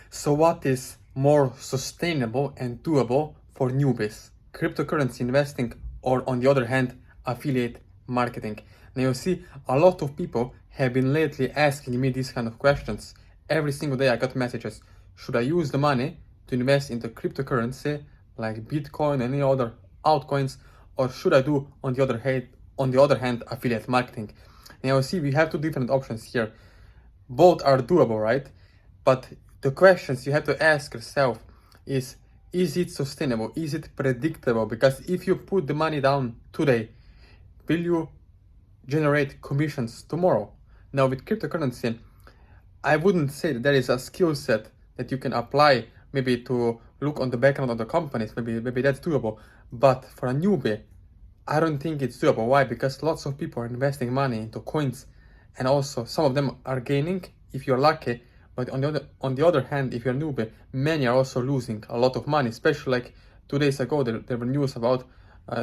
So what is more sustainable and doable for newbies? Cryptocurrency investing, or on the other hand, affiliate marketing? Now you see, a lot of people have been lately asking me these kind of questions. Every single day I got messages. Should I use the money to invest into cryptocurrency like Bitcoin and any other altcoins, or should I do on the other hand affiliate marketing? Now you see, we have two different options here. Both are doable, right? But the questions you have to ask yourself is it sustainable? Is it predictable? Because if you put the money down today, will you generate commissions tomorrow? Now with cryptocurrency, I wouldn't say that there is a skill set that you can apply maybe to look on the background of the companies. Maybe that's doable. But for a newbie, I don't think it's doable. Why? Because lots of people are investing money into coins, and also some of them are gaining if you're lucky. But on the other hand, if you're newbie, many are also losing a lot of money. Especially like 2 days ago, there were news about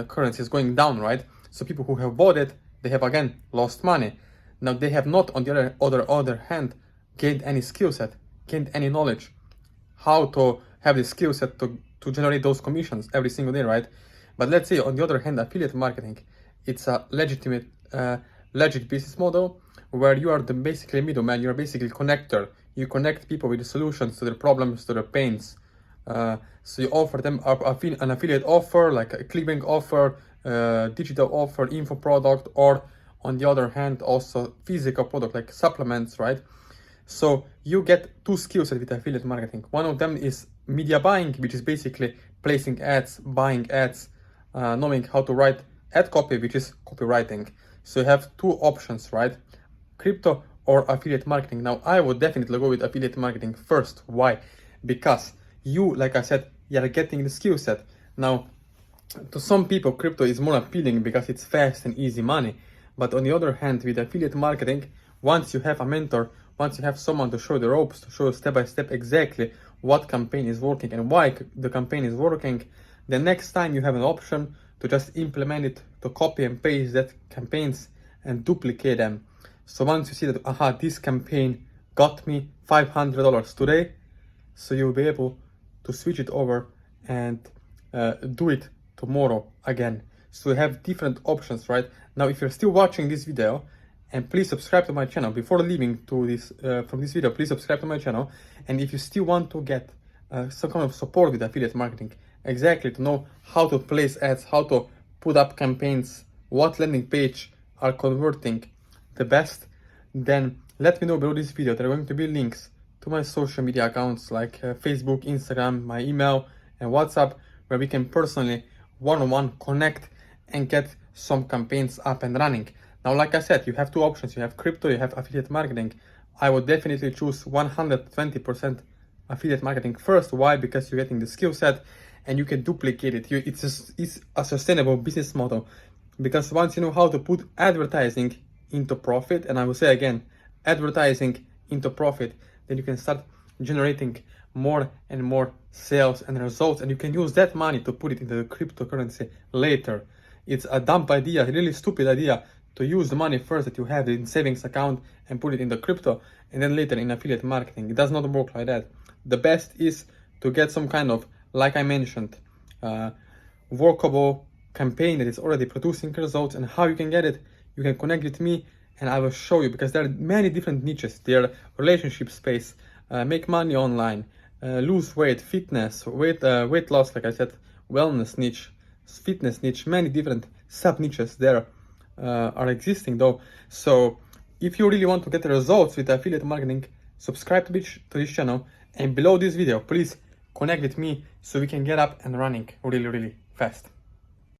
currencies going down, right? So people who have bought it, they have again lost money. Now they have not, on the other hand, gained any skill set, gained any knowledge, how to have the skill set to generate those commissions every single day, right? But let's say on the other hand, affiliate marketing, it's a legit business model where you are the basically middleman. You're basically connector. You connect people with the solutions to their problems, to their pains. So you offer them an affiliate offer, like a clickbank offer, digital offer, info product, or on the other hand, also physical product like supplements, right? So you get two skill sets with affiliate marketing. One of them is media buying, which is basically placing ads, buying ads, knowing how to write ad copy, which is copywriting. So you have two options, right? Crypto or affiliate marketing. Now I would definitely go with affiliate marketing first. Why? Because you, like I said, you are getting the skill set. Now, to some people, crypto is more appealing because it's fast and easy money. But on the other hand, with affiliate marketing, once you have a mentor, once you have someone to show the ropes, to show step by step exactly what campaign is working and why the campaign is working, the next time you have an option to just implement it, to copy and paste that campaigns and duplicate them. So once you see that, this campaign got me $500 today, so you'll be able to switch it over and do it tomorrow again. So you have different options, right? Now, if you're still watching this video, and please subscribe to my channel. Before leaving to this from this video, please subscribe to my channel. And if you still want to get some kind of support with affiliate marketing, exactly to know how to place ads, how to put up campaigns, what landing page are converting the best, then let me know below this video. There are going to be links to my social media accounts like Facebook, Instagram, my email, and WhatsApp, where we can personally one-on-one connect and get some campaigns up and running. Now, like I said, you have two options. You have crypto, you have affiliate marketing. I would definitely choose 120% affiliate marketing first. Why? Because you're getting the skill set and you can duplicate it. It's a sustainable business model, because once you know how to put advertising into profit, and I will say again, advertising into profit, then you can start generating more and more sales and results, and you can use that money to put it into the cryptocurrency later. It's a dumb idea, a really stupid idea, to use the money first that you have in savings account and put it in the crypto, and then later in affiliate marketing. It does not work like that. The best is to get some kind of, like I mentioned, workable campaign that is already producing results. And how you can get it, you can connect with me and I will show you, because there are many different niches. There are relationship space, make money online, lose weight, fitness, weight loss, like I said, wellness niche, fitness niche, many different sub niches there are existing though. So if you really want to get the results with affiliate marketing, subscribe to this channel, and below this video, please connect with me so we can get up and running really fast.